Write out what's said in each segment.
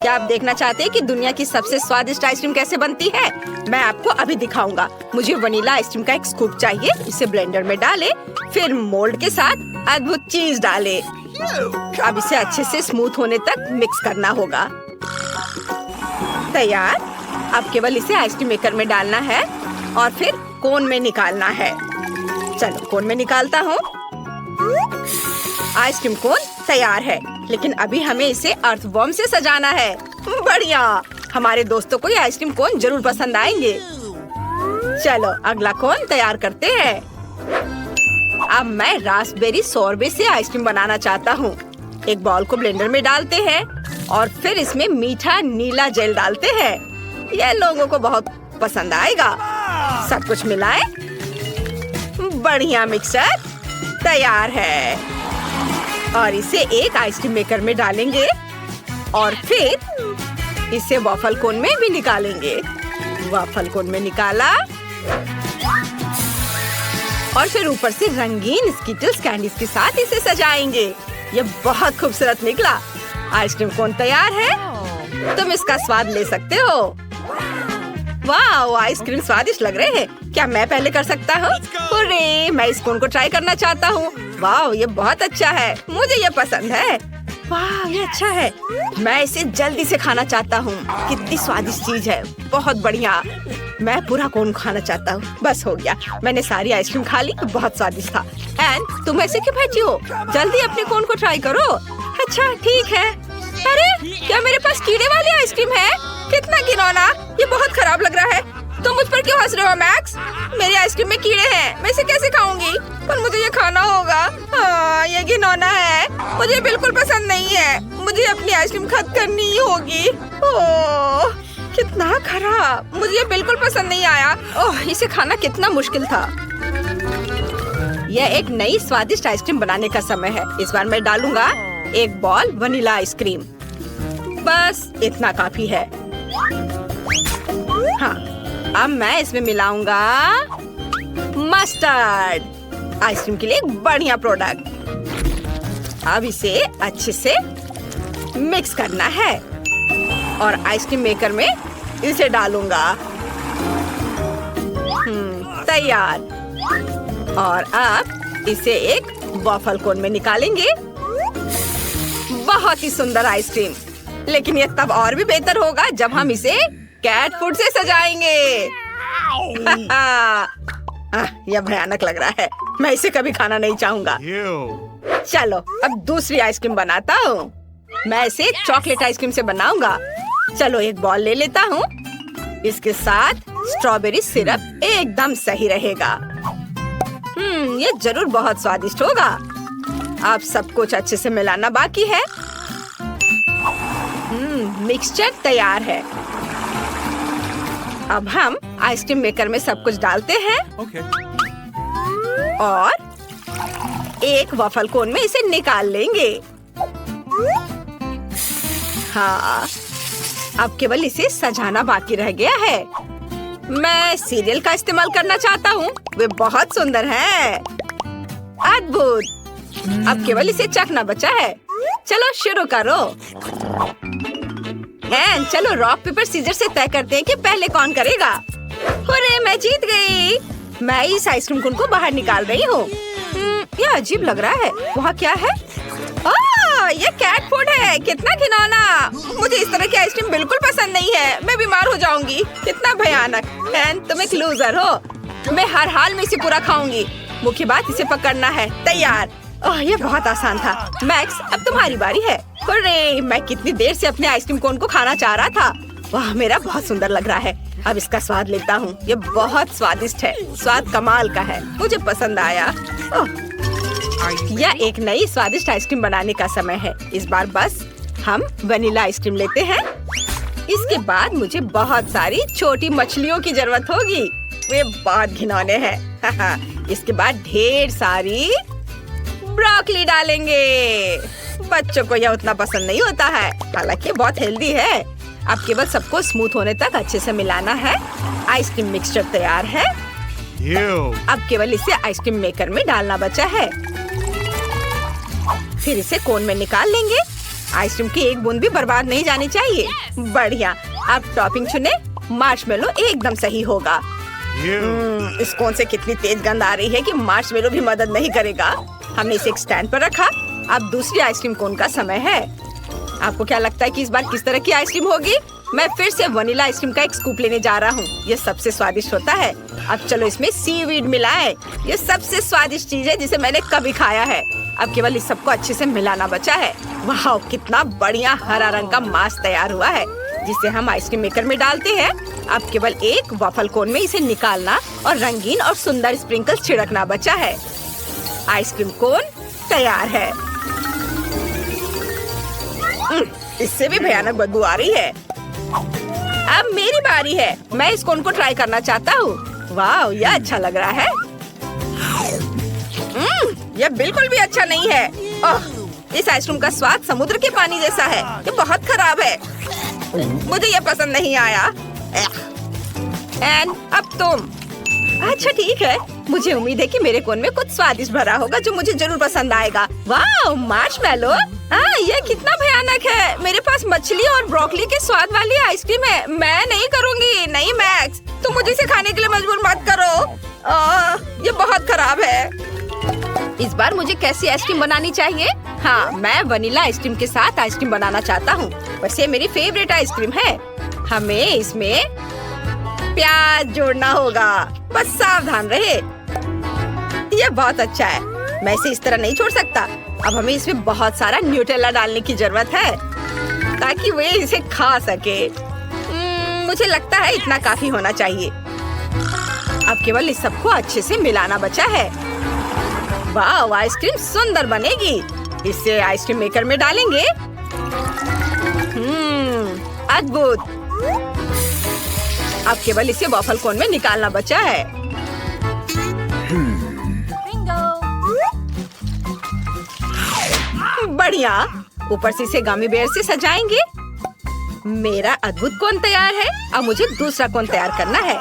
क्या आप देखना चाहते हैं कि दुनिया की सबसे स्वादिष्ट आइसक्रीम कैसे बनती है? मैं आपको अभी दिखाऊंगा। मुझे वनीला आइसक्रीम का एक स्कूप चाहिए। इसे ब्लेंडर में डालें, फिर मोल्ड के साथ अद्भुत चीज डालें। अब इसे अच्छे से स्मूथ होने तक मिक्स करना होगा। तैयार। अब केवल इसे आइसक्रीम मेकर में डालना है और फिर कोन में निकालना है। चलो कोन में निकालता हूँ। आइसक्रीम कोन तैयार है, लेकिन अभी हमें इसे अर्थवॉर्म से सजाना है। बढ़िया, हमारे दोस्तों को ये आइसक्रीम कोन जरूर पसंद आएंगे। चलो अगला कोन तैयार करते हैं। अब मैं रास्पबेरी सोरबे से आइसक्रीम बनाना चाहता हूँ। एक बाउल को ब्लेंडर में डालते हैं और फिर इसमें मीठा नीला जेल डालते हैं। यह लोगों को बहुत पसंद आएगा। सब कुछ मिलाएं। बढ़िया, मिक्सचर तैयार है और इसे एक आइसक्रीम मेकर में डालेंगे और फिर इसे वॉफल कोन में भी निकालेंगे। वॉफल कोन में निकाला और फिर ऊपर से रंगीन स्किटल्स कैंडीज के साथ इसे सजाएंगे। ये बहुत खूबसूरत निकला। आइसक्रीम कोन तैयार है। तुम इसका स्वाद ले सकते हो। वाह, आइसक्रीम स्वादिष्ट लग रहे हैं। क्या मैं पहले कर सकता हूँ? अरे, मैं इस कोन को ट्राई करना चाहता हूँ। वाह, ये बहुत अच्छा है। मुझे ये पसंद है। वाह, ये अच्छा है। मैं इसे जल्दी से खाना चाहता हूँ। कितनी स्वादिष्ट चीज है। बहुत बढ़िया। मैं पूरा कोन खाना चाहता हूँ। बस हो गया, मैंने सारी आइसक्रीम खा ली। बहुत स्वादिष्ट था। एंड तुम ऐसे क्यों बैठी हो? जल्दी अपने कोन को ट्राई करो। अच्छा ठीक है। अरे, क्या मेरे पास कीड़े वाली आइसक्रीम है? कितना घिनौना। ये बहुत खराब लग रहा है। तुम मुझ पर क्यों हंस रहे हो मैक्स? मेरी आइसक्रीम में कीड़े हैं। मैं इसे कैसे खाऊंगी? पर मुझे ये खाना होगा। हाँ, ये घिनौना है। मुझे बिल्कुल पसंद नहीं है। मुझे अपनी आइसक्रीम खत्म करनी ही होगी। ओह, कितना खराब। मुझे ये बिल्कुल पसंद नहीं आया। ओह, इसे खाना कितना मुश्किल था। यह एक नई स्वादिष्ट आइसक्रीम बनाने का समय है। इस बार मैं डालूंगा एक बॉल वनीला आइसक्रीम। बस इतना काफी है। हाँ, अब मैं इसमें मिलाऊंगा मस्टर्ड। आइसक्रीम के लिए एक बढ़िया प्रोडक्ट। अब इसे अच्छे से मिक्स करना है और आइसक्रीम मेकर में इसे डालूंगा। तैयार। और अब इसे एक वॉफल कोन में निकालेंगे। बहुत ही सुंदर आइसक्रीम। लेकिन ये तब और भी बेहतर होगा जब हम इसे कैट फूड से सजाएंगे। यह भयानक लग रहा है। मैं इसे कभी खाना नहीं चाहूंगा। चलो अब दूसरी आइसक्रीम बनाता हूँ। मैं इसे चॉकलेट आइसक्रीम से बनाऊंगा। चलो एक बॉल ले लेता हूँ। इसके साथ स्ट्रॉबेरी सिरप एकदम सही रहेगा। ये जरूर बहुत स्वादिष्ट होगा। अब सब कुछ अच्छे से मिलाना बाकी है। मिक्सचर तैयार है। अब हम आइसक्रीम मेकर में सब कुछ डालते हैं और एक वॉफल कोन में इसे निकाल लेंगे। हाँ, अब केवल इसे सजाना बाकी रह गया है। मैं सीरियल का इस्तेमाल करना चाहता हूँ। वे बहुत सुंदर हैं। अद्भुत। अब केवल इसे चखना बचा है। चलो शुरू करो। चलो रॉक पेपर सीजर से तय करते हैं कि पहले कौन करेगा। अरे, मैं जीत गई। मैं इस आइसक्रीम कोन को बाहर निकाल रही हूँ। यह अजीब लग रहा है। वहाँ क्या है? ये कैट फूड है। कितना घिनौना। मुझे इस तरह की आइसक्रीम बिल्कुल पसंद नहीं है। मैं बीमार हो जाऊंगी। कितना भयानक। तुम एक लूजर हो। मैं हर हाल में इसे पूरा खाऊंगी। मुख्य बात इसे पकड़ना है। तैयार। ओह, ये बहुत आसान था। मैक्स, अब तुम्हारी बारी है। अरे, मैं कितनी देर से अपने आइसक्रीम कोन को खाना चाह रहा था। वाह, मेरा बहुत सुंदर लग रहा है। अब इसका स्वाद लेता हूँ। ये बहुत स्वादिष्ट है। स्वाद कमाल का है। मुझे पसंद आया। यह एक नई स्वादिष्ट आइसक्रीम बनाने का समय है। इस बार बस हम वनीला आइसक्रीम लेते हैं। इसके बाद मुझे बहुत सारी छोटी मछलियों की जरूरत होगी। वे बहुत घिनौने हैं। इसके बाद ढेर सारी ब्रोकली डालेंगे। बच्चों को यह उतना पसंद नहीं होता है, हालांकि बहुत हेल्दी है। अब केवल सबको स्मूथ होने तक अच्छे से मिलाना है। आइसक्रीम मिक्सचर तैयार है। अब केवल इसे आइसक्रीम मेकर में डालना बचा है। फिर इसे कोन में निकाल लेंगे आइसक्रीम की एक बूंद भी बर्बाद नहीं जानी चाहिए। बढ़िया। अब टॉपिंग चुने। मार्शमेलो एकदम सही होगा। इस कोन से कितनी तेज गंध आ रही है कि मार्शमेलो भी मदद नहीं करेगा। हमने इसे एक स्टैंड पर रखा। अब दूसरी आइसक्रीम कोन का समय है। आपको क्या लगता है कि इस बार किस तरह की आइसक्रीम होगी? मैं फिर से वनीला आइसक्रीम का एक स्कूप लेने जा रहा हूँ। ये सबसे स्वादिष्ट होता है। अब चलो इसमें सीवीड मिलाएं। ये सबसे स्वादिष्ट चीज है जिसे मैंने कभी खाया है। अब केवल इस सबको अच्छे से मिलाना बचा है। वाह, कितना बढ़िया हरा रंग का मास्क तैयार हुआ है जिसे हम आइसक्रीम मेकर में डालते हैं। अब केवल एक वॉफल कोन में इसे निकालना और रंगीन और सुंदर स्प्रिंकल्स छिड़कना बचा है। आइसक्रीम कोन तैयार है। इससे भी भयानक बदबू आ रही है। अब मेरी बारी है। मैं इस कोन को ट्राई करना चाहता हूँ। वाह, यह अच्छा लग रहा है। यह बिल्कुल भी अच्छा नहीं है। इस आइसक्रीम का स्वाद समुद्र के पानी जैसा है। ये बहुत खराब है। मुझे यह पसंद नहीं आया। एन, अब तुम। अच्छा ठीक है। मुझे उम्मीद है कि मेरे कोन में कुछ स्वादिष्ट भरा होगा जो मुझे जरूर पसंद आएगा। वाह, मार्शमेलो। यह कितना भयानक है। मेरे पास मछली और ब्रोकली के स्वाद वाली आइसक्रीम है। मैं नहीं करूँगी। नहीं मैक्स, तुम मुझे इसे खाने के लिए मजबूर मत करो। ये बहुत खराब है। इस बार मुझे कैसी आइसक्रीम बनानी चाहिए? हाँ, मैं वनीला आइसक्रीम के साथ आइसक्रीम बनाना चाहता हूँ। वैसे मेरी फेवरेट आइसक्रीम है। हमें इसमें प्याज जोड़ना होगा। बस सावधान रहे। यह बहुत अच्छा है। मैं इसे इस तरह नहीं छोड़ सकता। अब हमें इसमें बहुत सारा न्यूटेला डालने की जरूरत है ताकि वे इसे खा सके। मुझे लगता है इतना काफी होना चाहिए। अब केवल इस सबको अच्छे से मिलाना बचा है। वाह, आइसक्रीम सुंदर बनेगी। इसे आइसक्रीम मेकर में डालेंगे। अद्भुत। अब केवल इसे वॉफल कोन में निकालना बचा है। बढ़िया। ऊपर से इसे गमी बेयर से सजाएंगे। मेरा अद्भुत कोन तैयार है। अब मुझे दूसरा कोन तैयार करना है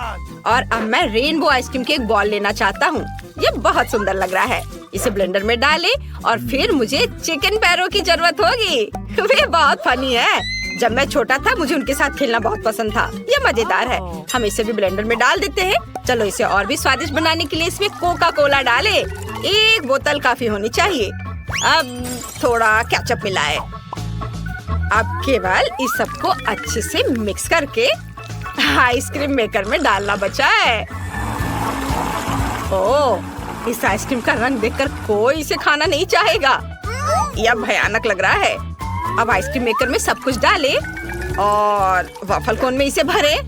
और अब मैं रेनबो आइसक्रीम के एक बॉल लेना चाहता हूँ। ये बहुत सुंदर लग रहा है। इसे ब्लेंडर में डालें और फिर मुझे चिकन पैरों की जरूरत होगी। वे बहुत फनी है। जब मैं छोटा था मुझे उनके साथ खेलना बहुत पसंद था। ये मजेदार है। हम इसे भी ब्लेंडर में डाल देते हैं। चलो इसे और भी स्वादिष्ट बनाने के लिए इसमें कोका कोला डालें। एक बोतल काफी होनी चाहिए। अब थोड़ा केचप मिलाएं। अब केवल इस सबको अच्छे से मिक्स करके आइसक्रीम मेकर में डालना बचा है। ओह, इस आइसक्रीम का रंग देखकर कोई इसे खाना नहीं चाहेगा। यह भयानक लग रहा है। अब आइसक्रीम मेकर में सब कुछ डालें और वॉफल कोन में इसे भरें।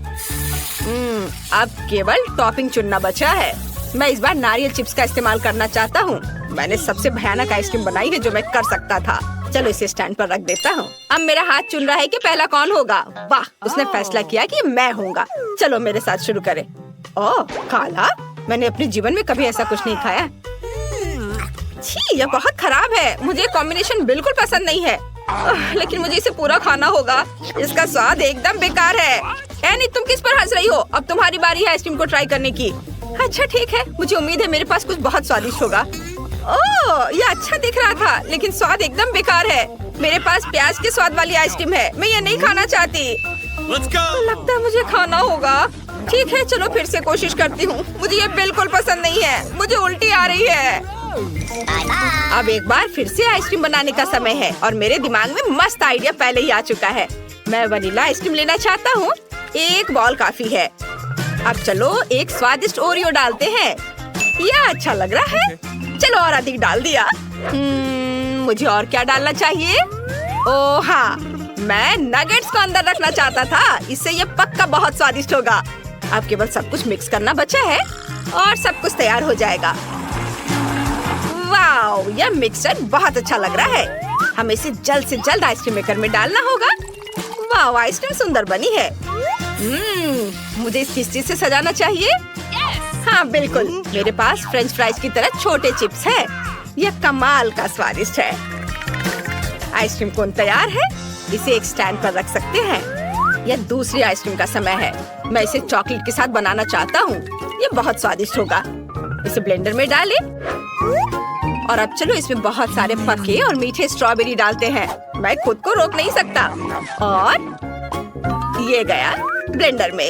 अब केवल टॉपिंग चुनना बचा है। मैं इस बार नारियल चिप्स का इस्तेमाल करना चाहता हूँ। मैंने सबसे भयानक आइसक्रीम बनाई है जो मैं कर सकता था। चलो इसे स्टैंड पर रख देता हूँ। अब मेरा हाथ चुन रहा है कि पहला कौन होगा। वाह, उसने फैसला किया कि मैं होऊंगा। चलो मेरे साथ शुरू करें। ओह, काला। मैंने अपने जीवन में कभी ऐसा कुछ नहीं खाया। छी, यह बहुत खराब है। मुझे कॉम्बिनेशन बिल्कुल पसंद नहीं है। लेकिन मुझे इसे पूरा खाना होगा। इसका स्वाद एकदम बेकार है। एनी, तुम किस पर हंस रही हो? अब तुम्हारी बारी है आइसक्रीम को ट्राई करने की। अच्छा ठीक है। मुझे उम्मीद है मेरे पास कुछ बहुत स्वादिष्ट होगा। ओह, यह अच्छा दिख रहा था लेकिन स्वाद एकदम बेकार है। मेरे पास प्याज के स्वाद वाली आइसक्रीम है। मैं ये नहीं खाना चाहती। लगता है मुझे खाना होगा। ठीक है, चलो फिर से कोशिश करती हूँ। मुझे ये बिल्कुल पसंद नहीं है। मुझे उल्टी आ रही है। अब एक बार फिर से आइसक्रीम बनाने का समय है और मेरे दिमाग में मस्त आइडिया पहले ही आ चुका है। मैं वनीला आइसक्रीम लेना चाहता हूँ। एक बॉल काफी है। अब चलो एक स्वादिष्ट ओरियो डालते हैं। यह अच्छा लग रहा है। चलो और अधिक डाल दिया। मुझे और क्या डालना चाहिए? ओह हाँ, मैं नगेट्स को अंदर रखना चाहता था। इससे ये पक्का बहुत स्वादिष्ट होगा। अब केवल सब कुछ मिक्स करना बचा है और सब कुछ तैयार हो जाएगा। वाओ, यह मिक्सचर बहुत अच्छा लग रहा है। हमें इसे जल्द से जल्द आइसक्रीम मेकर में डालना होगा। वाओ, आइसक्रीम सुंदर बनी है। मुझे इस किस चीज से सजाना चाहिए? हाँ बिल्कुल, मेरे पास फ्रेंच फ्राइज की तरह छोटे चिप्स है। यह कमाल का स्वादिष्ट है। आइसक्रीम कोन तैयार है। इसे एक स्टैंड पर रख सकते हैं। यह दूसरी आइसक्रीम का समय है। मैं इसे चॉकलेट के साथ बनाना चाहता हूँ। यह बहुत स्वादिष्ट होगा। इसे ब्लेंडर में डालें और अब चलो इसमें बहुत सारे पके और मीठे स्ट्रॉबेरी डालते हैं। मैं खुद को रोक नहीं सकता। और ये गया ब्लेंडर में।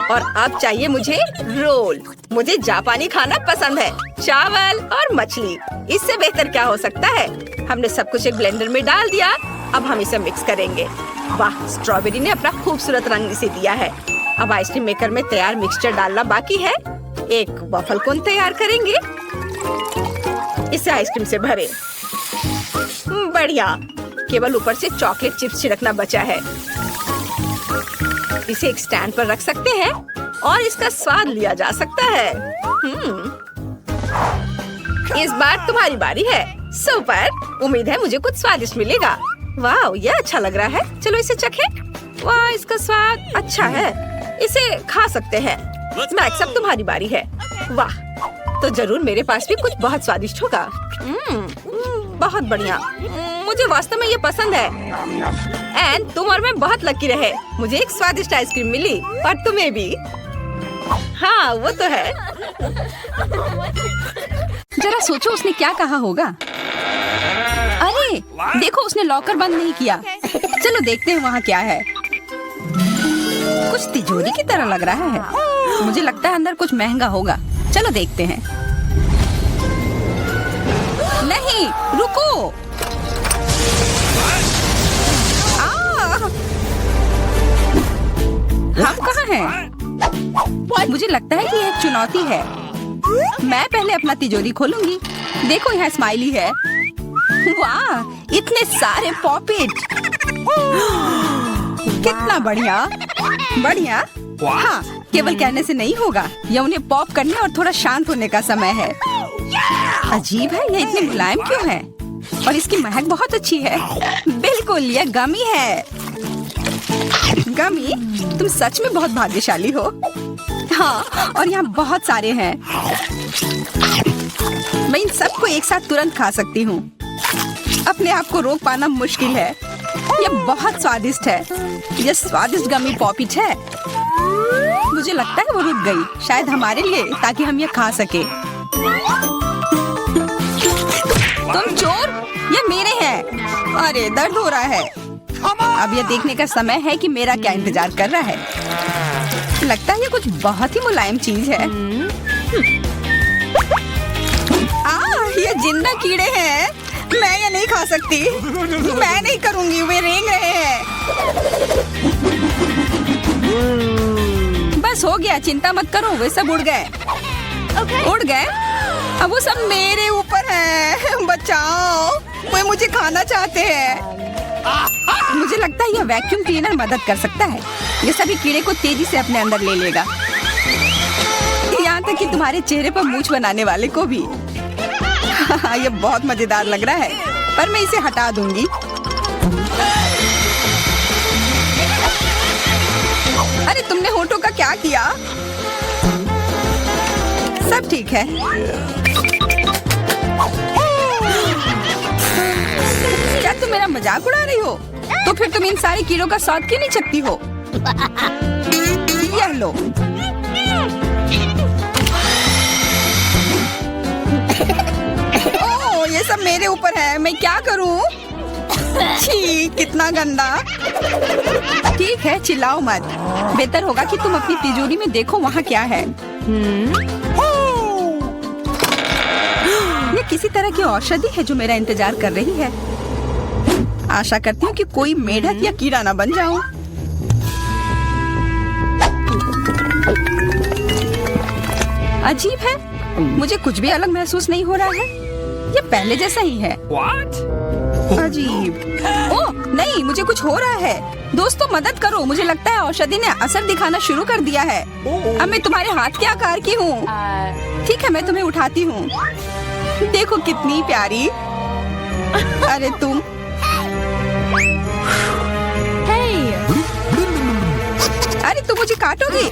और अब चाहिए मुझे रोल। मुझे जापानी खाना पसंद है, चावल और मछली। इससे बेहतर क्या हो सकता है। हमने सब कुछ एक ब्लेंडर में डाल दिया। अब हम इसे मिक्स करेंगे। वाह, स्ट्रॉबेरी ने अपना खूबसूरत रंग इसे दिया है। अब आइसक्रीम मेकर में तैयार मिक्सचर डालना बाकी है। एक वफल कोन तैयार करेंगे। इसे आइसक्रीम से भरें। बढ़िया, केवल ऊपर से चॉकलेट चिप्स छिड़कना बचा है। इसे एक स्टैंड पर रख सकते हैं और इसका स्वाद लिया जा सकता है। इस बार तुम्हारी बारी है। सुपर, उम्मीद है मुझे कुछ स्वादिष्ट मिलेगा। वाह, ये अच्छा लग रहा है। चलो इसे चखें। वाह, इसका स्वाद अच्छा है। इसे खा सकते हैं। मैक्स, अब तुम्हारी बारी है। वाह, तो जरूर मेरे पास भी कुछ बहुत स्वादिष्ट होगा। बहुत बढ़िया। मुझे वास्तव में ये पसंद है। एंड तुम और मैं बहुत लकी रहे। मुझे एक स्वादिष्ट आइसक्रीम मिली और तुम्हें भी। हाँ, वो तो है। जरा सोचो उसने क्या कहा होगा। अरे देखो, उसने लॉकर बंद नहीं किया। चलो देखते हैं वहाँ क्या है। कुछ तिजोरी की तरह लग रहा है। मुझे लगता है अंदर कुछ महंगा होगा। चलो देखते हैं। नहीं, रुको। हम कहाँ हैं? मुझे लगता है कि यह एक चुनौती है। मैं पहले अपना तिजोरी खोलूंगी। देखो, यहाँ स्माइली है। वाह, इतने सारे पॉपिट। कितना बढ़िया। बढ़िया। हाँ, केवल कहने से नहीं होगा। यह उन्हें पॉप करने और थोड़ा शांत होने का समय है। अजीब है, यह इतने मुलायम क्यों है? और इसकी महक बहुत अच्छी है। बिल्कुल, यह गमी है। गमी, तुम सच में बहुत भाग्यशाली हो। हाँ, और यहाँ बहुत सारे हैं। मैं इन सबको एक साथ तुरंत खा सकती हूँ। अपने आप को रोक पाना मुश्किल है। यह बहुत स्वादिष्ट है। यह स्वादिष्ट गमी पॉपिट है। मुझे लगता है वो रुक गई, शायद हमारे लिए, ताकि हम यह खा सके। तुम चोर, ये मेरे हैं। अरे, दर्द हो रहा है। अब यह देखने का समय है कि मेरा क्या इंतजार कर रहा है। लगता है ये कुछ बहुत ही मुलायम चीज है। ये जिंदा कीड़े हैं। मैं ये नहीं खा सकती। मैं नहीं करूंगी, वे रेंग रहे हैं। बस हो गया, चिंता मत करो, वे सब उड़ गए। उड़ गए? अब वो सब मेरे ऊपर है। बचाओ, वे मुझे खाना चाहते हैं। मुझे लगता है यह वैक्यूम क्लीनर मदद कर सकता है। ये सभी कीड़े को तेजी से अपने अंदर ले लेगा, यहाँ तक कि तुम्हारे चेहरे पर मूंछ बनाने वाले को भी। ये बहुत मजेदार लग रहा है, पर मैं इसे हटा दूंगी। अरे, तुमने होठों का क्या किया? सब ठीक है। क्या तुम मेरा मजाक उड़ा रही हो? तो फिर तुम इन सारे कीड़ों का स्वाद क्यों नहीं चखती हो? यह लो। ओह, ये सब मेरे ऊपर है। मैं क्या करूं? छी, कितना गंदा। ठीक है, चिल्लाओ मत। बेहतर होगा कि तुम अपनी तिजोरी में देखो वहाँ क्या है। ये किसी तरह की औषधि है जो मेरा इंतजार कर रही है। आशा करती हूँ कि कोई मेढक या कीड़ा ना बन जाऊं। अजीब है, मुझे कुछ भी अलग महसूस नहीं हो रहा है। ये पहले जैसा ही है। अजीब। ओह नहीं, मुझे कुछ हो रहा है। दोस्तों मदद करो, मुझे लगता है औषधि ने असर दिखाना शुरू कर दिया है। अब मैं तुम्हारे हाथ के आकार की हूँ। ठीक है, मैं तुम्हें उठाती हूँ। देखो कितनी प्यारी। अरे तुम। अरे तुम मुझे काटोगी?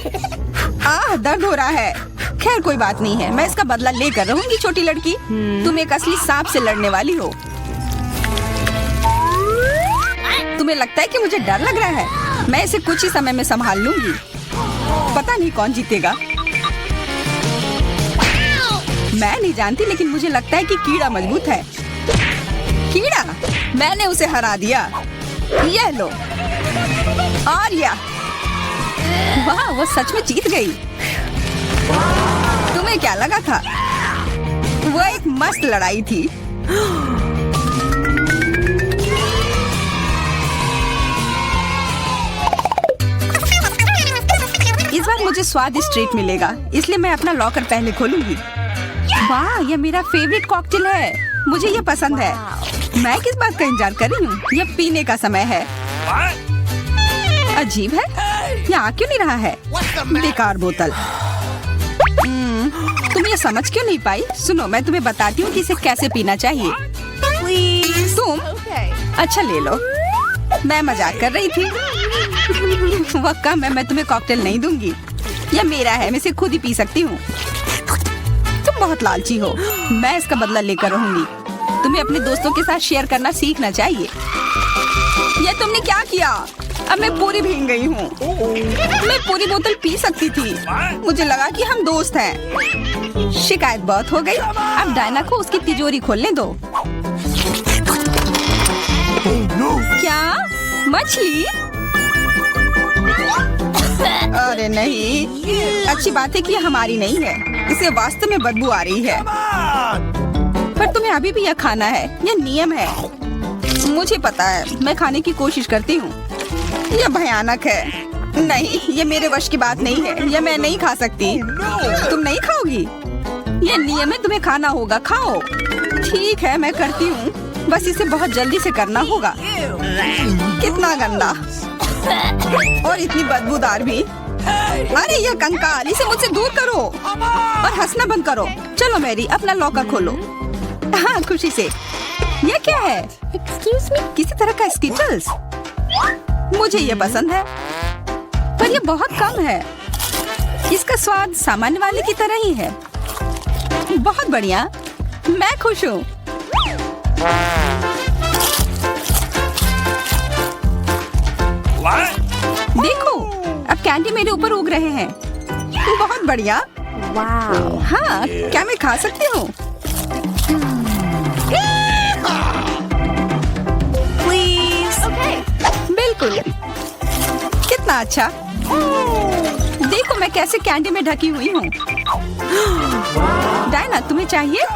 दर्द हो रहा है। खैर कोई बात नहीं है, मैं इसका बदला लेकर रहूंगी। छोटी लड़की, तुम एक असली सांप से लड़ने वाली हो। तुम्हें लगता है कि मुझे डर लग रहा है? मैं इसे कुछ ही समय में संभाल लूंगी। पता नहीं कौन जीतेगा। मैं नहीं जानती, लेकिन मुझे लगता है कि कीड़ा मजबूत है। कीड़ा? मैंने उसे हरा दिया। ये लो। और या वाह, वो सच में जीत गई। तुम्हें क्या लगा था? वो एक मस्त लड़ाई थी। इस बार मुझे स्वादिष्ट ट्रीट मिलेगा, इसलिए मैं अपना लॉकर पहले खोलूंगी। वाह, ये मेरा फेवरेट कॉकटेल है। मुझे ये पसंद है। मैं किस बात का इंतजार कर रही हूँ? यह पीने का समय है। अजीब है, ये आ क्यों नहीं रहा है? बेकार बोतल। तुम ये समझ क्यों नहीं पाई? सुनो, मैं तुम्हें बताती हूँ कि इसे कैसे पीना चाहिए। तुम अच्छा ले लो। मैं मजाक कर रही थी। वह कम है, मैं तुम्हें कॉकटेल नहीं दूंगी। यह मेरा है, मैं इसे खुद ही पी सकती हूँ। तुम बहुत लालची हो। मैं इसका बदला लेकर रहूंगी। तुम्हें अपने दोस्तों के साथ शेयर करना सीखना चाहिए। यह तुमने क्या किया? अब मैं पूरी भीग गई हूँ। मैं पूरी बोतल पी सकती थी। मुझे लगा कि हम दोस्त हैं। शिकायत बहुत हो गई। अब डायना को उसकी तिजोरी खोलने दो। क्या मछली? अरे नहीं, अच्छी बात है कि यह हमारी नहीं है। इसे वास्तव में बदबू आ रही है। पर तुम्हें अभी भी यह खाना है। यह नियम है। मुझे पता है, मैं खाने की कोशिश करती हूँ। यह भयानक है। नहीं, यह मेरे वश की बात नहीं है। यह मैं नहीं खा सकती। तुम नहीं खाओगी? यह नियम है, तुम्हें खाना होगा। खाओ। ठीक है, मैं करती हूँ। बस इसे बहुत जल्दी से करना होगा। कितना गंदा और इतनी बदबूदार भी। अरे यह कंकाल, इसे मुझसे दूर करो और हंसना बंद करो। चलो मैरी, अपना लॉकर खोलो। हाँ, खुशी से। यह क्या है? एक्सक्यूज मी, किसी तरह का स्किटल्स। मुझे ये पसंद है, पर ये बहुत कम है। इसका स्वाद सामान्य वाले की तरह ही है। बहुत बढ़िया, मैं खुश हूँ। देखो, अब कैंडी मेरे ऊपर उग रहे हैं। बहुत बढ़िया। हाँ, क्या मैं खा सकती हूँ? बिल्कुल। कितना अच्छा। देखो मैं कैसे कैंडी में ढकी हुई हूँ। डायना, तुम्हें चाहिए?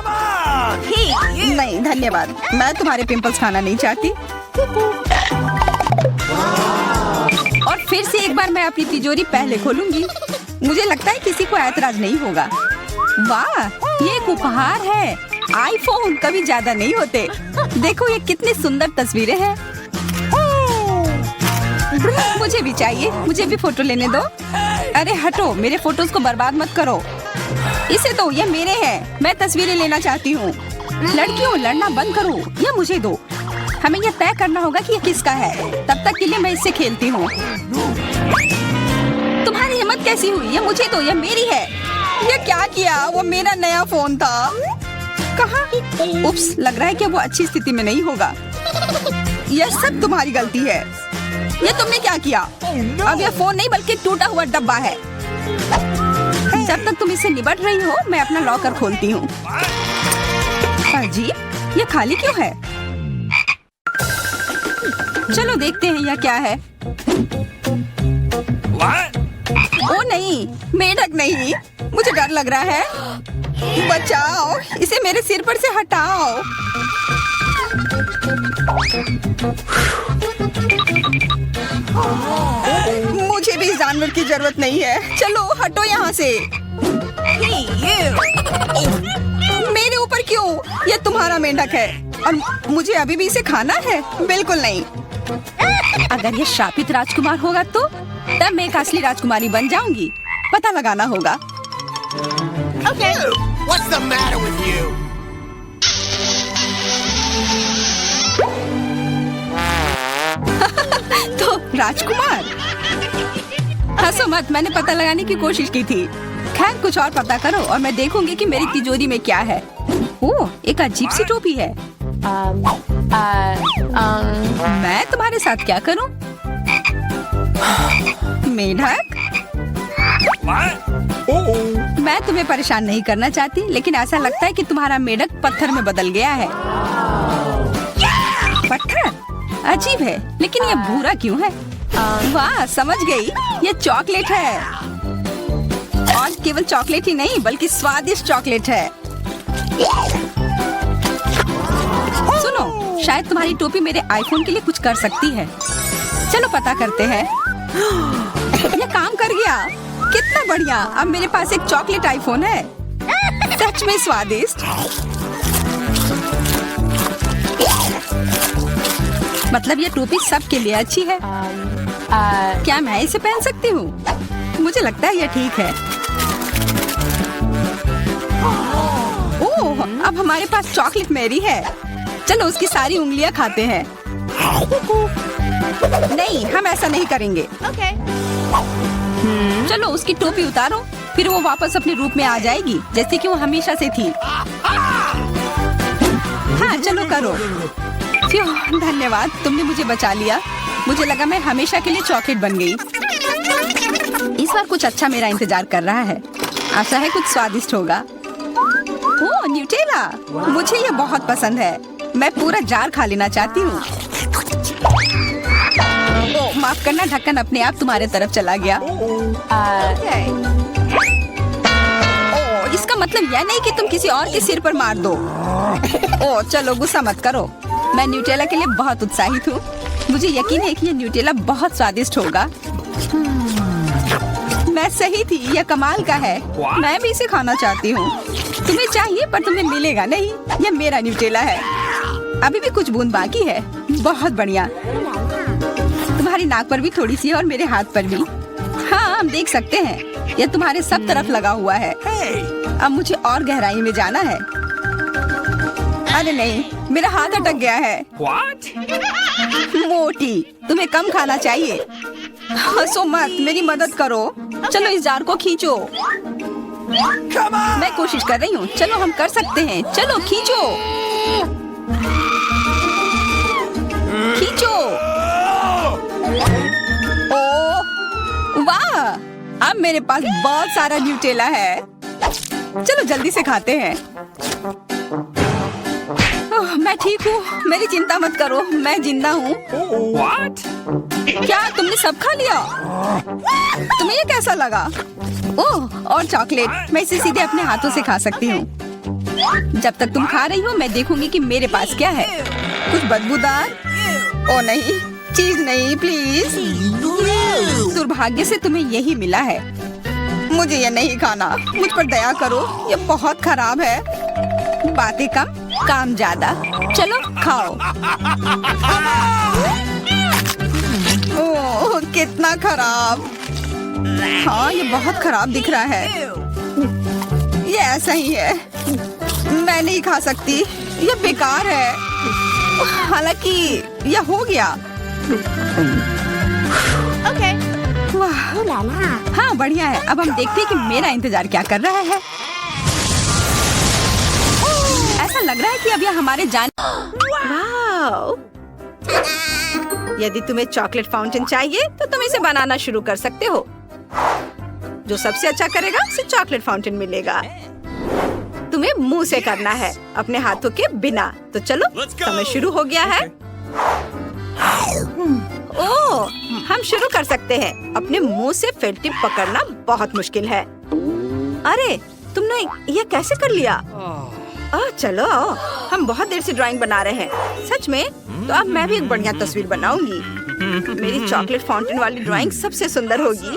नहीं धन्यवाद, मैं तुम्हारे पिंपल्स खाना नहीं चाहती। और फिर से एक बार मैं अपनी तिजोरी पहले खोलूंगी। मुझे लगता है किसी को ऐतराज नहीं होगा। वाह, ये एक उपहार है। आईफोन कभी ज्यादा नहीं होते। देखो ये कितनी सुंदर तस्वीरें हैं। मुझे भी चाहिए। मुझे भी फोटो लेने दो। अरे हटो, मेरे फोटोज को बर्बाद मत करो। इसे दो, ये मेरे हैं। मैं तस्वीरें लेना चाहती हूँ। लड़कियों, लड़ना बंद करो। ये मुझे दो। हमें यह तय करना होगा कि यह किसका है। तब तक के लिए मैं इससे खेलती हूँ। तुम्हारी हिम्मत कैसी हुई? ये मुझे दो, यह मेरी है। ये क्या किया? वो मेरा नया फोन था। कहाँ? उप्स, लग रहा है कि वो अच्छी स्थिति में नहीं होगा। यह सब तुम्हारी गलती है। ये तुमने क्या किया? अब यह फोन नहीं बल्कि टूटा हुआ डब्बा है। जब तक तुम इससे निपट रही हो, मैं अपना लॉकर खोलती हूँ। अजीब, ये खाली क्यों है? चलो देखते हैं यह क्या है। ओ नहीं, मेढक नहीं। मुझे डर लग रहा है। बचाओ, इसे मेरे सिर पर से हटाओ। मुझे भी इस जानवर की जरूरत नहीं है। चलो हटो यहाँ से। मेरे ऊपर क्यों? यह तुम्हारा मेंढक है और मुझे अभी भी इसे खाना है? बिल्कुल नहीं। अगर ये शापित राजकुमार होगा तो तब मैं एक असली राजकुमारी बन जाऊंगी। पता लगाना होगा। Okay. What's the matter with you? तो राजकुमार, हंसो मत, मैंने पता लगाने की कोशिश की थी। खैर कुछ और पता करो और मैं देखूंगी कि मेरी तिजोरी में क्या है। ओह, एक अजीब सी टोपी है। मैं तुम्हारे साथ क्या करूं? मेढक, मैं तुम्हें परेशान नहीं करना चाहती, लेकिन ऐसा लगता है कि तुम्हारा मेढक पत्थर में बदल गया है। पत्थर? अजीब है, लेकिन ये भूरा क्यों है? वाह, समझ गई, ये चॉकलेट है। और केवल चॉकलेट ही नहीं बल्कि स्वादिष्ट चॉकलेट है। सुनो, शायद तुम्हारी टोपी मेरे आईफोन के लिए कुछ कर सकती है। चलो पता करते हैं। ये काम कर गया, कितना बढ़िया। अब मेरे पास एक चॉकलेट आईफोन है। सच में स्वादिष्ट। मतलब ये टोपी सबके लिए अच्छी है। क्या मैं इसे पहन सकती हूँ? मुझे लगता है ये ठीक है। ओह, अब हमारे पास चॉकलेट मैरी है। चलो उसकी सारी उंगलियां खाते हैं। नहीं, हम ऐसा नहीं करेंगे। चलो उसकी टोपी उतारो, फिर वो वापस अपने रूप में आ जाएगी जैसे कि वो हमेशा से थी। हाँ, चलो करो। धन्यवाद, तुमने मुझे बचा लिया। मुझे लगा मैं हमेशा के लिए चॉकलेट बन गई। इस बार कुछ अच्छा मेरा इंतजार कर रहा है। आशा है कुछ स्वादिष्ट होगा। ओह, न्यूटेला, मुझे ये बहुत पसंद है। मैं पूरा जार खा लेना चाहती हूँ। ओह, माफ करना, ढक्कन अपने आप तुम्हारे तरफ चला गया। ओह, इसका मतलब यह नहीं कि तुम किसी और के सिर पर मार दो। ओह, चलो गुस्सा मत करो। मैं न्यूटेला के लिए बहुत उत्साहित हूँ। मुझे यकीन है कि ये न्यूटेला बहुत स्वादिष्ट होगा। मैं सही थी, यह कमाल का है। मैं भी इसे खाना चाहती हूँ। तुम्हें चाहिए पर तुम्हें मिलेगा नहीं। यह मेरा न्यूटेला है। अभी भी कुछ बूंद बाकी है। बहुत बढ़िया। तुम्हारी नाक पर भी थोड़ी सी है और मेरे हाथ पर भी। हाँ, हम देख सकते हैं। यह तुम्हारे सब तरफ लगा हुआ है। अब मुझे और गहराई में जाना है। अरे नहीं, मेरा हाथ अटक गया है। मोटी, तुम्हें कम खाना चाहिए। हंसो मत, मेरी मदद करो। चलो इस जार को खींचो। मैं कोशिश कर रही हूँ। चलो हम कर सकते हैं। चलो खींचो, खींचो। ओह वाह, अब मेरे पास बहुत सारा न्यूटेला है। चलो जल्दी से खाते हैं। ओह, मैं ठीक हूँ, मेरी चिंता मत करो, मैं जिंदा हूँ। क्या तुमने सब खा लिया? तुम्हें ये कैसा लगा? ओह, और चॉकलेट, मैं इसे सीधे अपने हाथों से खा सकती हूँ। जब तक तुम खा रही हो मैं देखूंगी कि मेरे पास क्या है। कुछ बदबूदार? ओ नहीं, चीज नहीं, प्लीज। दुर्भाग्य से तुम्हें यही मिला है। मुझे ये नहीं खाना, मुझ पर दया करो, ये बहुत खराब है। बातें कम, काम ज्यादा। चलो खाओ। ओह, कितना खराब। हाँ, ये बहुत खराब दिख रहा है। ये ऐसा ही है, मैं नहीं खा सकती, ये बेकार है। हालांकि यह हो गया। वाह, हाँ बढ़िया है। अब हम देखते हैं कि मेरा इंतजार क्या कर रहा है। ऐसा लग रहा है कि अब यह हमारे जान। वाओ! यदि तुम्हें चॉकलेट फाउंटेन चाहिए तो तुम इसे बनाना शुरू कर सकते हो। जो सबसे अच्छा करेगा उसे चॉकलेट फाउंटेन मिलेगा। तुम्हें मुंह से करना है, अपने हाथों के बिना। तो चलो, समय शुरू हो गया है। ओह, हम शुरू कर सकते हैं। अपने मुंह से फेल्ट टिप पकड़ना बहुत मुश्किल है। अरे, तुमने ये कैसे कर लिया? चलो, हम बहुत देर से ड्राइंग बना रहे हैं। सच में? तो अब मैं भी एक बढ़िया तस्वीर बनाऊंगी। मेरी चॉकलेट फाउंटेन वाली ड्राइंग सबसे सुंदर होगी।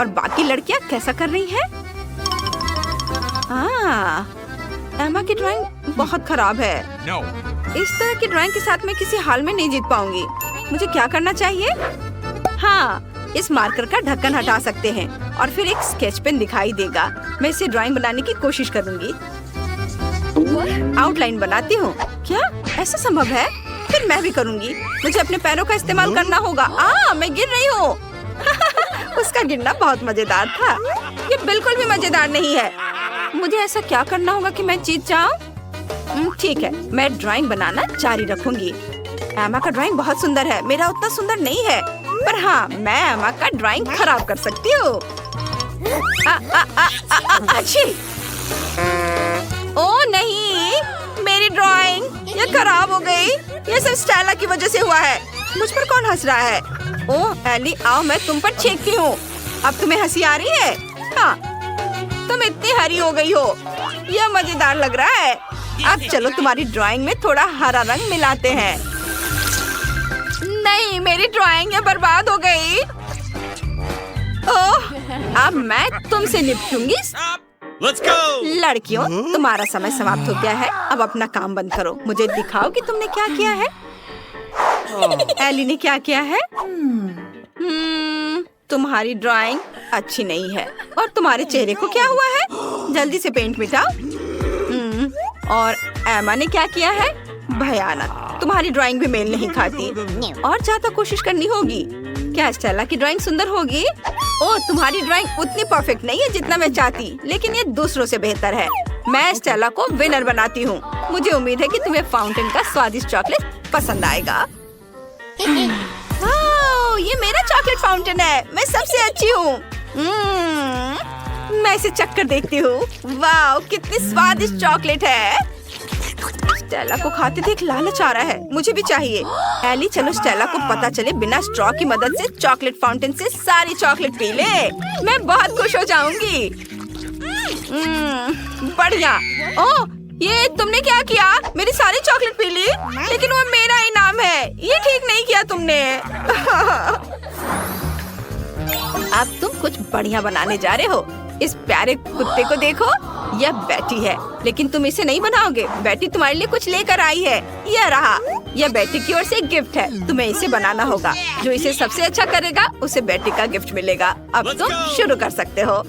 और बाकी लड़कियां कैसा कर रही हैं? एमा की ड्राइंग बहुत खराब है। इस तरह की ड्राइंग के साथ मैं किसी हाल में नहीं जीत पाऊंगी। मुझे क्या करना चाहिए? हाँ, इस मार्कर का ढक्कन हटा सकते हैं और फिर एक स्केच पेन दिखाई देगा। मैं इसे ड्राइंग बनाने की कोशिश करूंगी। आउटलाइन बनाती हूँ। क्या ऐसा संभव है? फिर मैं भी करूंगी। मुझे अपने पैरों का इस्तेमाल करना होगा। मैं गिर रही हूँ। उसका गिरना बहुत मजेदार था। ये बिल्कुल भी मजेदार नहीं है। मुझे ऐसा क्या करना होगा कि मैं जीत जाऊँ? ठीक है, मैं ड्राइंग बनाना जारी रखूंगी। एमा का ड्राइंग बहुत सुंदर है, मेरा उतना सुंदर नहीं है। पर हाँ, मैं एमा का ड्राइंग खराब कर सकती हूँ। ओह नहीं, मेरी ड्राइंग ये खराब हो गई। ये सिर्फ स्टेला की वजह से हुआ है। मुझ पर कौन हंस रहा है? ओह एली, आओ मैं तुम पर छींकती हूँ। अब तुम्हें हंसी आ रही है? हाँ, तुम इतनी हरी हो गई हो। यह मजेदार लग रहा है। अब चलो तुम्हारी ड्राइंग में थोड़ा हरा रंग मिलाते हैं। नहीं, मेरी ड्राइंग ये बर्बाद हो गई। ओह, अब मैं तुमसे निपटूंगी। Let's go. लड़कियों, तुम्हारा समय समाप्त हो गया है। अब अपना काम बंद करो। मुझे दिखाओ कि तुमने क्या किया है। एली ने क्या किया है? तुम्हारी ड्राइंग अच्छी नहीं है। और तुम्हारे चेहरे को क्या हुआ है? जल्दी से पेंट मिटाओ। और एमा ने क्या किया है? भयानक। तुम्हारी ड्राइंग भी मेल नहीं खाती। और ज्यादा कोशिश करनी होगी। क्या स्टेला की ड्राइंग सुंदर होगी? ओह, तुम्हारी ड्राइंग उतनी परफेक्ट नहीं है जितना मैं चाहती, लेकिन ये दूसरों से बेहतर है। मैं स्टेला को विनर बनाती हूँ। मुझे उम्मीद है कि तुम्हें फाउंटेन का स्वादिष्ट चॉकलेट पसंद आएगा। वाह, ये मेरा चॉकलेट फाउंटेन है। मैं सबसे अच्छी हूँ। मैं इसे चक्कर देखती हूँ। वाह, कितनी स्वादिष्ट चॉकलेट है। स्टेला को खाते देख लालच आ रहा है। मुझे भी चाहिए। एली, चलो स्टेला को पता चले बिना स्ट्रॉ की मदद से चॉकलेट फाउंटेन से सारी चॉकलेट पी ले। मैं बहुत खुश हो जाऊंगी। बढ़िया। ओह, ये तुमने क्या किया? मेरी सारी चॉकलेट पी ली? लेकिन वो मेरा इनाम है। ये ठीक नहीं किया तुमने। अब तुम कुछ बढ़िया बनाने जा रहे हो। इस प्यारे कुत्ते को देखो, यह बैटी है, लेकिन तुम इसे नहीं बनाओगे। बैटी तुम्हारे लिए कुछ लेकर आई है। यह रहा। यह बैटी की ओर से एक गिफ्ट है। तुम्हें इसे बनाना होगा। जो इसे सबसे अच्छा करेगा उसे बैटी का गिफ्ट मिलेगा। अब तुम शुरू कर सकते हो।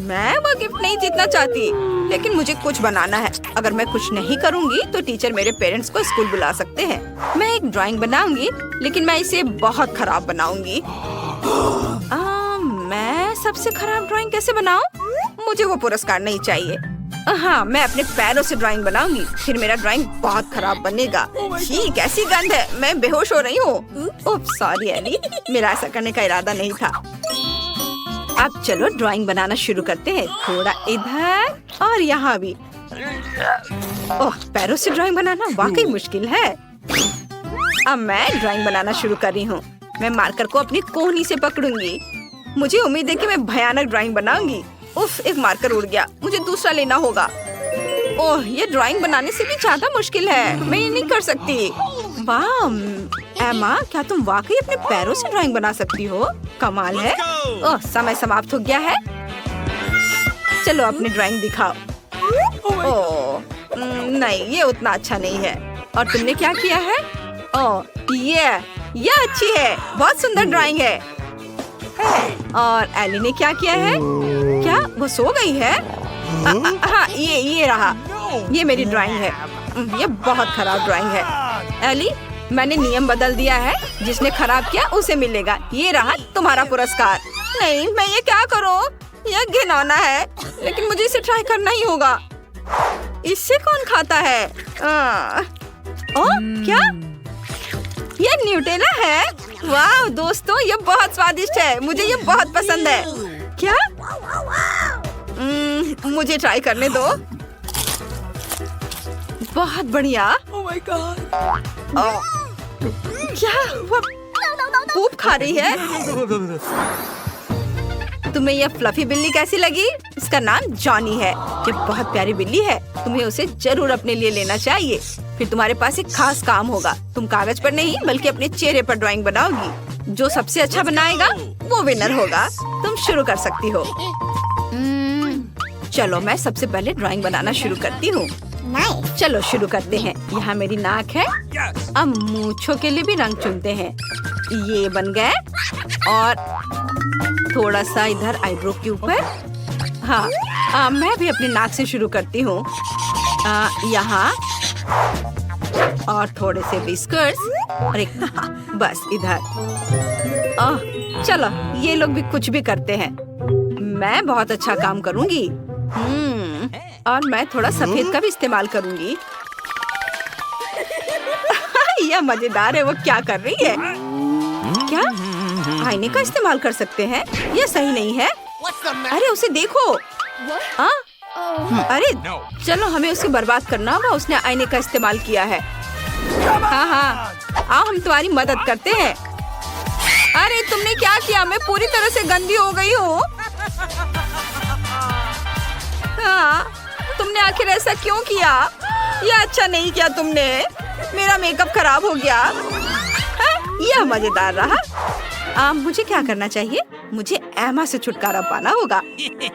मैं वो गिफ्ट नहीं जीतना चाहती, लेकिन मुझे कुछ बनाना है। अगर मैं कुछ नहीं करूँगी तो टीचर मेरे पेरेंट्स को स्कूल बुला सकते हैं। मैं एक ड्राइंग बनाऊंगी, लेकिन मैं इसे बहुत खराब बनाऊंगी। मैं सबसे खराब ड्राइंग कैसे बनाऊं? मुझे वो पुरस्कार नहीं चाहिए। हाँ, मैं अपने पैरों से ड्राइंग बनाऊंगी। फिर मेरा ड्राइंग बहुत खराब बनेगा। छी, कैसी गंध है। मैं बेहोश हो रही हूँ। ओह सॉरी एली, मेरा ऐसा करने का इरादा नहीं था। अब चलो ड्राइंग बनाना शुरू करते हैं। थोड़ा इधर और यहाँ भी। ओह, पैरों से ड्राइंग बनाना वाकई मुश्किल है। अब मैं ड्राइंग बनाना शुरू कर रही हूँ। मैं मार्कर को अपनी कोहनी से पकड़ूंगी। मुझे उम्मीद है कि मैं भयानक ड्राइंग बनाऊंगी। उफ, एक मार्कर उड़ गया। मुझे दूसरा लेना होगा। ओह, ये ड्राइंग बनाने से भी ज्यादा मुश्किल है। मैं ये नहीं कर सकती। वाह एमा, क्या तुम वाकई अपने पैरों से ड्राइंग बना सकती हो? कमाल है। ओह, समय समाप्त हो गया है। चलो अपनी ड्राइंग दिखाओ। ओह नहीं, ये उतना अच्छा नहीं है। और तुमने क्या किया है? ओह ये अच्छी है। बहुत सुंदर ड्राइंग है। और एली ने क्या किया है? क्या वो सो गई है? हाँ, ये रहा। ये मेरी ड्राइंग है। ये बहुत खराब ड्राइंग है। एली, मैंने नियम बदल दिया है। जिसने खराब किया उसे मिलेगा। ये रहा तुम्हारा पुरस्कार। नहीं, मैं ये क्या करूँ? यह घिनौना है, लेकिन मुझे इसे ट्राई करना ही होगा। इससे कौन खाता है? क्या ये न्यूटेला है? वाह दोस्तों, ये बहुत स्वादिष्ट है। मुझे ये बहुत पसंद है। क्या? मुझे ट्राई करने दो। बहुत बढ़िया। क्या वो पूप खा रही है? तुम्हें यह फ्लफी बिल्ली कैसी लगी? इसका नाम जॉनी है। ये बहुत प्यारी बिल्ली है। तुम्हें उसे जरूर अपने लिए लेना चाहिए। फिर तुम्हारे पास एक खास काम होगा। तुम कागज पर नहीं बल्कि अपने चेहरे पर ड्राइंग बनाओगी। जो सबसे अच्छा बनाएगा वो विनर होगा। तुम शुरू कर सकती हो। चलो मैं सबसे पहले ड्राइंग बनाना शुरू करती हूँ। चलो शुरू करते हैं। यहाँ मेरी नाक है। अब मूंछों के लिए भी रंग चुनते हैं। ये बन गए। और थोड़ा सा इधर आईब्रो के ऊपर। हाँ, मैं भी अपनी नाक से शुरू करती हूँ। यहाँ और थोड़े से बिस्कुट्स और एक बस इधर। चलो ये लोग भी कुछ भी करते हैं। मैं बहुत अच्छा काम करूँगी। और मैं थोड़ा सफेद का भी इस्तेमाल करूँगी। यह मजेदार है। वो क्या कर रही है? क्या आईने का इस्तेमाल कर सकते हैं? यह सही नहीं है। अरे उसे देखो। अरे चलो हमें उसे बर्बाद करना होगा। उसने आईने का इस्तेमाल किया है। हाँ, आओ हम तुम्हारी मदद करते हैं। अरे तुमने क्या किया? मैं पूरी तरह से गंदी हो गई हूँ। हाँ, तुमने आखिर ऐसा क्यों किया? ये अच्छा नहीं किया तुमने। मेरा मेकअप खराब हो गया। यह मजेदार रहा। मुझे क्या करना चाहिए? मुझे एमा से छुटकारा पाना होगा।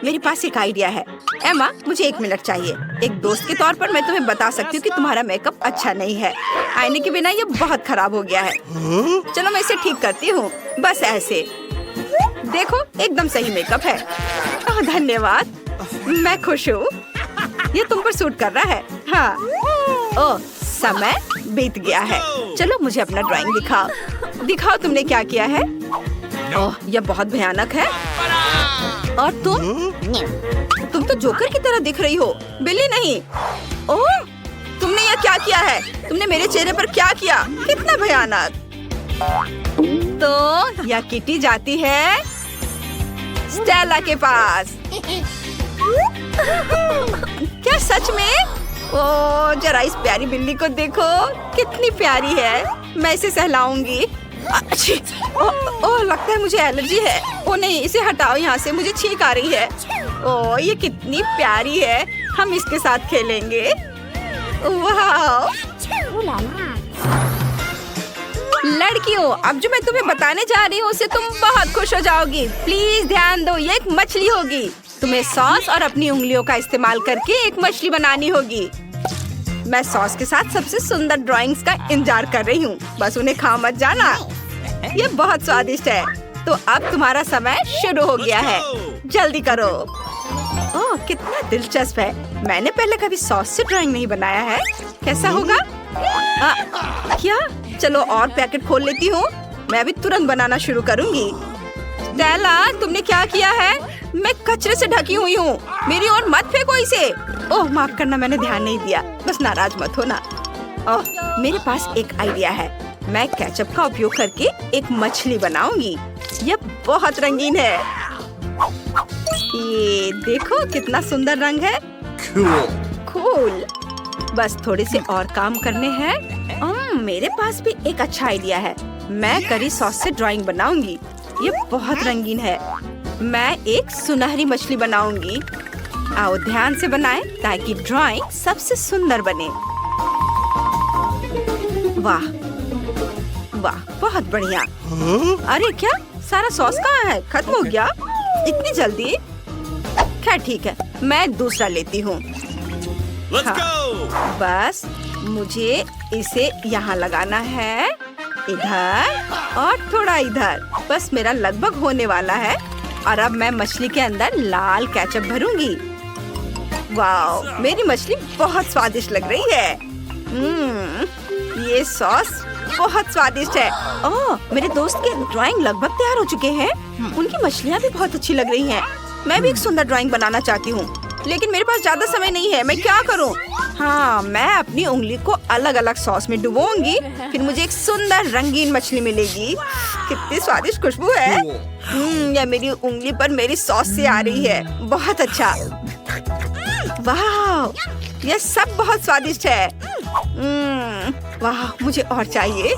मेरे पास एक आइडिया है। एमा, मुझे 1 मिनट चाहिए। एक दोस्त के तौर पर मैं तुम्हें बता सकती हूँ कि तुम्हारा मेकअप अच्छा नहीं है। आईने के बिना ये बहुत खराब हो गया है। चलो मैं इसे ठीक करती हूँ। बस ऐसे देखो, एकदम सही मेकअप है। ओह धन्यवाद, मैं खुश हूँ। ये तुम पर सूट कर रहा है। हाँ। ओह, समय बीत गया है। चलो मुझे अपना ड्राइंग दिखाओ। दिखाओ तुमने क्या किया है। ओह, यह बहुत भयानक है। और तुम तो जोकर की तरह दिख रही हो, बिल्ली नहीं। ओह, तुमने यह क्या किया है? तुमने मेरे चेहरे पर क्या किया? कितना भयानक। तो यह किटी जाती है स्टेला के पास। क्या सच में? ओह, जरा इस प्यारी बिल्ली को देखो, कितनी प्यारी है। मैं इसे सहलाऊंगी। ओह, लगता है मुझे एलर्जी है। ओह नहीं, इसे हटाओ यहाँ से, मुझे छींक आ रही है। ओह, ये कितनी प्यारी है। हम इसके साथ खेलेंगे। वाह! लड़कियों, अब जो मैं तुम्हें बताने जा रही हूँ उससे तुम बहुत खुश हो जाओगी। प्लीज ध्यान दो, ये एक मछली होगी। तुम्हें सॉस और अपनी उंगलियों का इस्तेमाल करके एक मछली बनानी होगी। मैं सॉस के साथ सबसे सुंदर ड्राइंग्स का इंतजार कर रही हूँ। बस उन्हें खा मत जाना। ये बहुत स्वादिष्ट है। तो अब तुम्हारा समय शुरू हो गया है। जल्दी करो। ओह, कितना दिलचस्प है। मैंने पहले कभी सॉस से ड्राइंग नहीं बनाया है। कैसा होगा? क्या? चलो और पैकेट खोल लेती हूँ। मैं अभी तुरंत बनाना शुरू करूँगी। स्टेला, तुमने क्या किया है? मैं कचरे से ढकी हुई हूँ। मेरी ओर मत फेंको इसे। ओह माफ करना, मैंने ध्यान नहीं दिया। बस नाराज मत होना। ओह, मेरे पास एक आइडिया है। मैं केचप का उपयोग करके एक मछली बनाऊंगी। यह बहुत रंगीन है। ये देखो कितना सुंदर रंग है। कूल। बस थोड़े से और काम करने हैं। मेरे पास भी एक अच्छा आइडिया है। मैं करी सॉस से ड्राइंग बनाऊंगी। ये बहुत रंगीन है। मैं एक सुनहरी मछली बनाऊंगी। आओ ध्यान से बनाएं ताकि ड्राइंग सबसे सुंदर बने। वाह वाह, बहुत बढ़िया। अरे क्या, सारा सॉस कहाँ है? खत्म हो गया इतनी जल्दी? खैर ठीक है, मैं दूसरा लेती हूँ। हाँ, बस मुझे इसे यहाँ लगाना है, इधर और थोड़ा इधर। बस मेरा लगभग होने वाला है। और अब मैं मछली के अंदर लाल केचप भरूंगी। वाह, मेरी मछली बहुत स्वादिष्ट लग रही है। ये सॉस बहुत स्वादिष्ट है। ओह, मेरे दोस्त के ड्राइंग लगभग तैयार हो चुके हैं। उनकी मछलियाँ भी बहुत अच्छी लग रही हैं। मैं भी एक सुंदर ड्राइंग बनाना चाहती हूँ, लेकिन मेरे पास ज्यादा समय नहीं है। मैं क्या करूँ? हाँ, मैं अपनी उंगली को अलग अलग सॉस में डुबोऊंगी, फिर मुझे एक सुंदर रंगीन मछली मिलेगी। कितनी स्वादिष्ट खुशबू है। यह मेरी उंगली पर मेरी सॉस से आ रही है। बहुत अच्छा। वाह, यह सब बहुत स्वादिष्ट है। वाह, मुझे और चाहिए।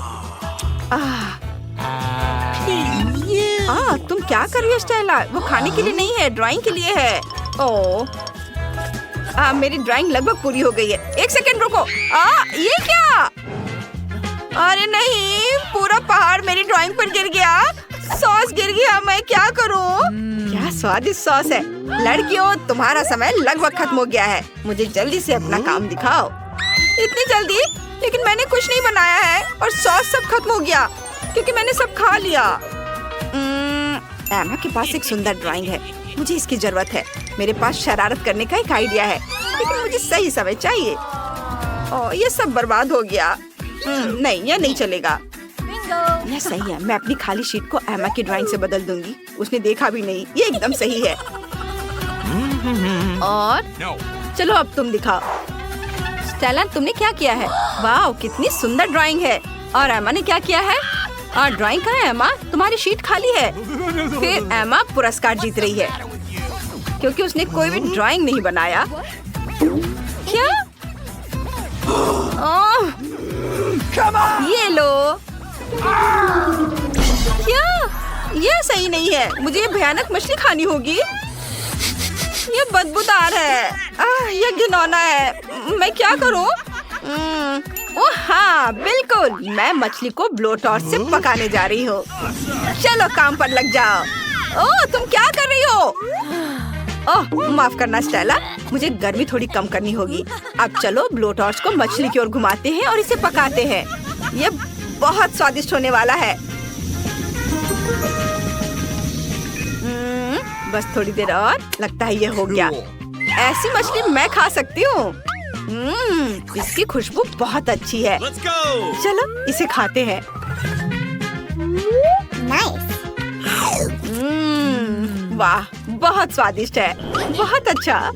तुम क्या कर रही हो स्टेला? वो खाने के लिए नहीं है, ड्राइंग के लिए है। ओह, मेरी ड्राइंग लगभग पूरी हो गई है। एक सेकंड रुको। ये क्या? अरे नहीं, पूरा पहाड़ मेरी ड्राइंग पर गिर गया। सॉस गिर गया। मैं क्या करूं? क्या स्वादिष्ट सॉस है। लड़कियों, तुम्हारा समय लगभग खत्म हो गया है। मुझे जल्दी से अपना काम दिखाओ। इतनी जल्दी? लेकिन मैंने कुछ नहीं बनाया है और सॉस सब खत्म हो गया क्योंकि मैंने सब खा लिया। एमा के पास एक सुंदर ड्राइंग है। मुझे इसकी जरूरत है। मेरे पास शरारत करने का एक आइडिया है, लेकिन मुझे सही समय चाहिए। ये सब बर्बाद हो गया। नहीं, यह नहीं चलेगा। यह सही है। मैं अपनी खाली शीट को एमा की ड्राइंग से बदल दूंगी। उसने देखा भी नहीं। ये एकदम सही है। और चलो अब तुम दिखाओ। स्टेला, तुमने क्या किया है? वाह, कितनी सुंदर ड्राइंग है। और एमा ने क्या किया है? ड्राइंग कहाँ है एमा? तुम्हारी शीट खाली है। फिर एमा पुरस्कार जीत रही है क्योंकि उसने कोई भी ड्राइंग नहीं बनाया। क्या? ये लो। क्या? ये सही नहीं है। मुझे ये भयानक मछली खानी होगी। ये बदबूदार है। ये घिनौना है। मैं क्या करूं? ओह हाँ, बिल्कुल। मैं मछली को ब्लो टॉर्च से पकाने जा रही हूँ। चलो काम पर लग जाओ। ओह, तुम क्या कर रही हो? ओह, माफ करना स्टेला, मुझे गर्मी थोड़ी कम करनी होगी। अब चलो ब्लो टॉर्च को मछली की ओर घुमाते हैं और इसे पकाते हैं। ये बहुत स्वादिष्ट होने वाला है। बस थोड़ी देर और, लगता है ये हो गया। ऐसी मछली मैं खा सकती हूँ। इसकी खुशबू बहुत अच्छी है। चलो इसे खाते हैं। वाह, बहुत स्वादिष्ट है। बहुत अच्छा।